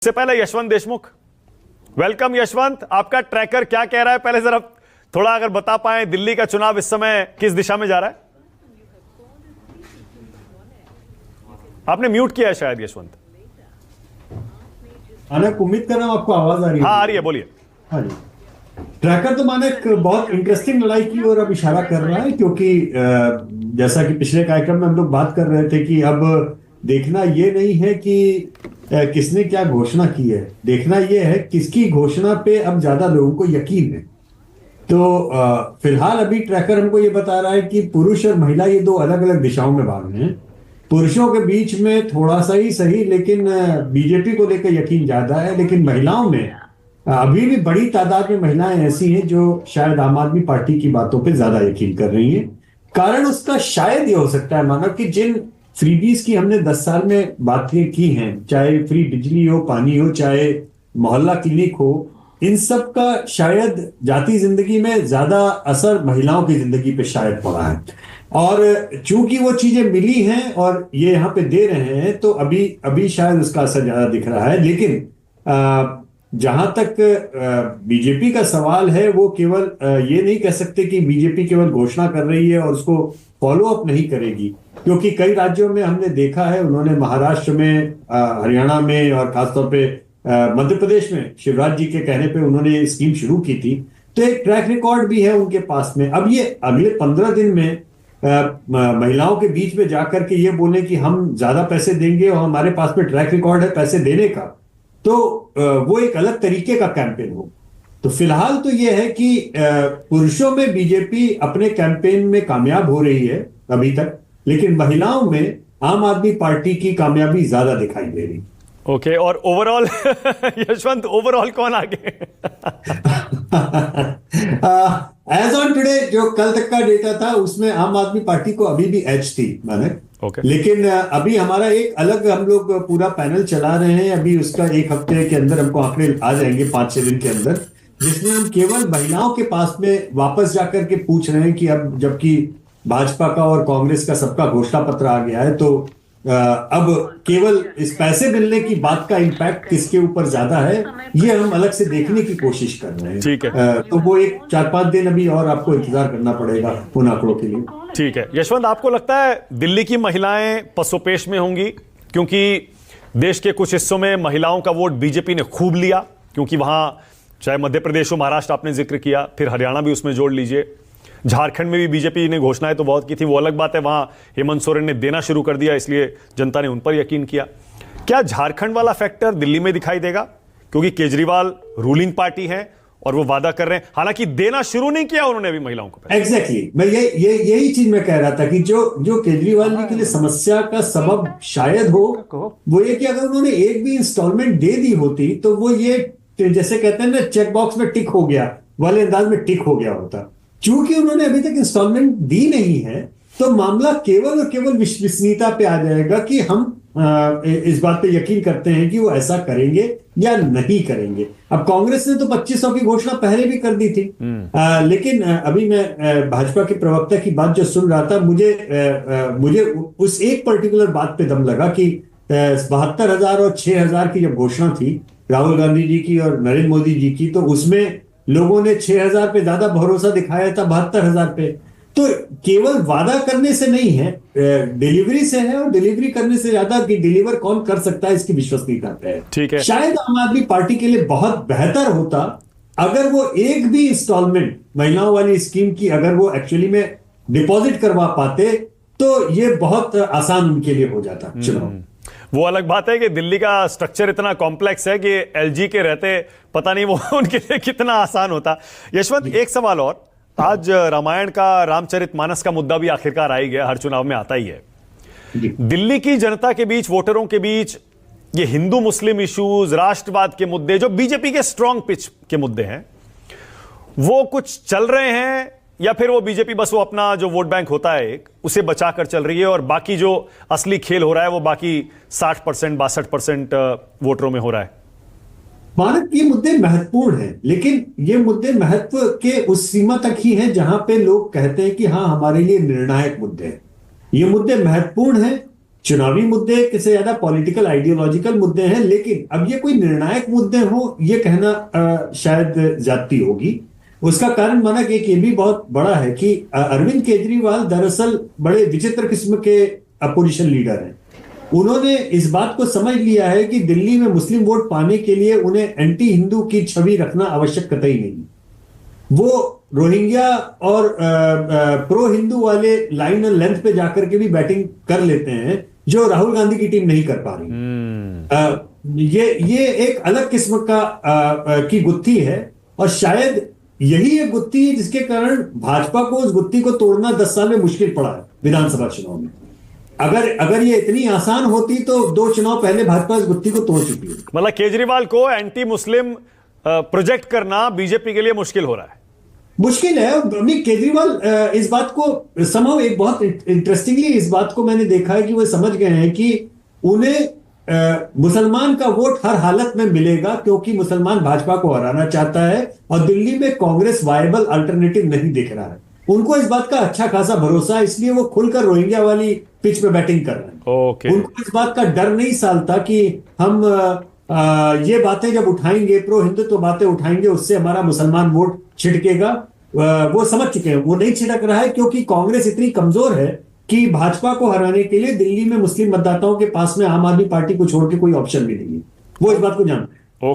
इससे पहले यशवंत देशमुख, वेलकम यशवंत। आपका ट्रैकर क्या कह रहा है, पहले जरा थोड़ा अगर बता पाएं, दिल्ली का चुनाव इस समय किस दिशा में जा रहा है? आपने म्यूट किया है शायद यशवंत। उम्मीद कर रहा हूं आपको आवाज आ रही है। हाँ, आ रही है, बोलिए। हाँ जी। ट्रैकर तो मानक बहुत इंटरेस्टिंग लड़ाई की ओर अब इशारा कर रहा है, क्योंकि जैसा कि पिछले कार्यक्रम में हम लोग बात कर रहे थे कि अब देखना ये नहीं है कि किसने क्या घोषणा की है, देखना ये है किसकी घोषणा पे अब ज्यादा लोगों को यकीन है। तो फिलहाल अभी ट्रैकर हमको ये बता रहा है कि पुरुष और महिला ये दो अलग अलग दिशाओं में भाग रहे हैं। पुरुषों के बीच में थोड़ा सा ही सही, लेकिन बीजेपी को लेकर यकीन ज्यादा है। लेकिन महिलाओं में अभी भी बड़ी तादाद में महिलाएं ऐसी हैं जो शायद आम आदमी पार्टी की बातों पे ज्यादा यकीन कर रही हैं। कारण उसका शायद ये हो सकता है मानो कि जिन फ्रीबीज की हमने 10 साल में बातें की हैं, चाहे फ्री बिजली हो, पानी हो, चाहे मोहल्ला क्लिनिक हो, इन सब का शायद जाती जिंदगी में ज्यादा असर महिलाओं की जिंदगी पे शायद पड़ा है। और चूंकि वो चीजें मिली हैं और ये यहाँ पे दे रहे हैं, तो अभी अभी शायद उसका असर ज्यादा दिख रहा है। लेकिन जहां तक बीजेपी का सवाल है, वो केवल ये नहीं कह सकते कि बीजेपी केवल घोषणा कर रही है और उसको फॉलो अप नहीं करेगी, क्योंकि कई राज्यों में हमने देखा है, उन्होंने महाराष्ट्र में, हरियाणा में और खासतौर पे मध्य प्रदेश में शिवराज जी के कहने पे उन्होंने ये स्कीम शुरू की थी। तो एक ट्रैक रिकॉर्ड भी है उनके पास में। अब ये अगले 15 दिन में महिलाओं के बीच में जाकर के ये बोले कि हम ज्यादा पैसे देंगे और हमारे पास में ट्रैक रिकॉर्ड है पैसे देने का, तो वो एक अलग तरीके का कैंपेन हो। तो फिलहाल तो ये है कि पुरुषों में बीजेपी अपने कैंपेन में कामयाब हो रही है अभी तक, लेकिन महिलाओं में आम आदमी पार्टी की कामयाबी ज्यादा दिखाई दे रही। ओके, और ओवरऑल यशवंत, ओवरऑल कौन आगे? एज ऑन टुडे, जो कल तक का डेटा था उसमें आम आदमी पार्टी को अभी भी एज थी मानक। Okay. लेकिन अभी हमारा एक अलग, हम लोग पूरा पैनल चला रहे हैं अभी, उसका एक हफ्ते के अंदर हमको आंकड़े आ जाएंगे, 5-6 दिन के अंदर, जिसमें हम केवल महिलाओं के पास में वापस जाकर के पूछ रहे हैं कि अब जबकि भाजपा का और कांग्रेस का सबका घोषणा पत्र आ गया है, तो अब केवल इस पैसे मिलने की बात का इम्पैक्ट किसके ऊपर ज्यादा है, ये हम अलग से देखने की कोशिश कर रहे हैं। ठीक है। तो वो एक 4-5 दिन अभी और आपको इंतजार करना पड़ेगा उन आंकड़ों के लिए। ठीक है यशवंत, आपको लगता है दिल्ली की महिलाएं पसोपेश में होंगी? क्योंकि देश के कुछ हिस्सों में महिलाओं का वोट बीजेपी ने खूब लिया, क्योंकि वहां चाहे मध्य प्रदेश हो, महाराष्ट्र आपने जिक्र किया, फिर हरियाणा भी उसमें जोड़ लीजिए, झारखंड में भी बीजेपी ने घोषणाएं तो बहुत की थी, वो अलग बात है, वहां हेमंत सोरेन ने देना शुरू कर दिया, इसलिए जनता ने उन पर यकीन किया। क्या झारखंड वाला फैक्टर दिल्ली में दिखाई देगा? क्योंकि केजरीवाल रूलिंग पार्टी है और वो वादा कर रहे हैं, हालांकि देना शुरू नहीं किया उन्होंने अभी महिलाओं को। एग्जैक्टली, मैं यही चीज मैं कह रहा था कि जो केजरीवाल जी के लिए समस्या का सबब शायद हो, वो ये कि अगर उन्होंने एक भी इंस्टॉलमेंट दे दी होती, तो वो ये जैसे कहते हैं ना, चेक बॉक्स में टिक हो गया वाले अंदाज में टिक हो गया होता। चूंकि उन्होंने अभी तक इंस्टॉलमेंट दी नहीं है, तो मामला केवल और केवल विश्वसनीयता पे आ जाएगा कि हम इस बात पे यकीन करते हैं कि वो ऐसा करेंगे या नहीं करेंगे। अब कांग्रेस ने तो 2500 की घोषणा पहले भी कर दी थी, लेकिन अभी मैं भाजपा के प्रवक्ता की बात जो सुन रहा था, मुझे उस एक पर्टिकुलर बात पे दम लगा कि 72,000 और 6,000 की जब घोषणा थी राहुल गांधी जी की और नरेंद्र मोदी जी की, तो उसमें लोगों ने 6,000 पे ज्यादा भरोसा दिखाया था 72,000 पे। तो केवल वादा करने से नहीं है, डिलीवरी से है, और डिलीवरी करने से ज्यादा कि डिलीवर कौन कर सकता है इसकी विश्वसनीयता पे है। ठीक है। शायद आम आदमी पार्टी के लिए बहुत बेहतर होता अगर वो एक भी इंस्टॉलमेंट महिलाओं वाली स्कीम की अगर वो एक्चुअली में डिपॉजिट करवा पाते, तो ये बहुत आसान उनके लिए हो जाता चुनाव। वो अलग बात है कि दिल्ली का स्ट्रक्चर इतना कॉम्प्लेक्स है कि एलजी के रहते पता नहीं वो उनके लिए कितना आसान होता। यशवंत, एक सवाल और, आज रामायण का, रामचरितमानस का मुद्दा भी आखिरकार आ ही गया, हर चुनाव में आता ही है। दिल्ली की जनता के बीच, वोटरों के बीच, ये हिंदू मुस्लिम इश्यूज, राष्ट्रवाद के मुद्दे, जो बीजेपी के स्ट्रॉन्ग पिच के मुद्दे हैं, वो कुछ चल रहे हैं, या फिर वो बीजेपी बस वो अपना जो वोट बैंक होता है एक, उसे बचा कर चल रही है, और बाकी जो असली खेल हो रहा है वो बाकी 60%, 62% वोटरों में हो रहा है? मानक, ये मुद्दे महत्वपूर्ण हैं, लेकिन ये मुद्दे महत्व के उस सीमा तक ही हैं जहां पे लोग कहते हैं कि हाँ, हमारे लिए निर्णायक मुद्दे हैं। ये मुद्दे महत्वपूर्ण हैं, चुनावी मुद्दे से ज्यादा पॉलिटिकल आइडियोलॉजिकल मुद्दे हैं, लेकिन अब ये कोई निर्णायक मुद्दे हो ये कहना शायद ज्यादती होगी। उसका कारण माना कि एक ये भी बहुत बड़ा है कि अरविंद केजरीवाल दरअसल बड़े विचित्र किस्म के अपोजिशन लीडर हैं। उन्होंने इस बात को समझ लिया है कि दिल्ली में मुस्लिम वोट पाने के लिए उन्हें एंटी हिंदू की छवि रखना आवश्यक कतई नहीं। वो रोहिंग्या और प्रो हिंदू वाले लाइन और लेंथ पे जाकर के भी बैटिंग कर लेते हैं, जो राहुल गांधी की टीम नहीं कर पा रही। ये एक अलग किस्म की गुत्थी है, और शायद यही एक गुत्थी है जिसके कारण भाजपा को उस गुत्थी को तोड़ना 10 साल में मुश्किल पड़ा है विधानसभा चुनाव में। अगर ये इतनी आसान होती तो 2 चुनाव पहले भाजपा इस गुत्थी को तोड़ चुकी है। मतलब केजरीवाल को एंटी मुस्लिम प्रोजेक्ट करना बीजेपी के लिए मुश्किल हो रहा है। मुश्किल है। केजरीवाल इस बात को समहाउ एक बहुत इंटरेस्टिंगली इस बात को मैंने देखा है कि वो समझ गए हैं कि उन्हें मुसलमान का वोट हर हालत में मिलेगा, क्योंकि मुसलमान भाजपा को हराना चाहता है और दिल्ली में कांग्रेस वायबल अल्टरनेटिव नहीं दिख रहा है। उनको इस बात का अच्छा खासा भरोसा है, इसलिए वो खुलकर रोहिंग्या वाली पिच पे बैटिंग कर रहे हैं। उनको इस बात का डर नहीं सालता कि हम ये बातें जब उठाएंगे, प्रो हिंदुत्व बातें उठाएंगे, उससे हमारा मुसलमान वोट छिड़केगा। वो समझ चुके हैं वो नहीं छिड़क रहा है, क्योंकि कांग्रेस इतनी कमजोर है कि भाजपा को हराने के लिए दिल्ली में मुस्लिम मतदाताओं के पास में आम आदमी पार्टी को छोड़ के कोई ऑप्शन भी नहीं है। वो इस बात को जानते हैं।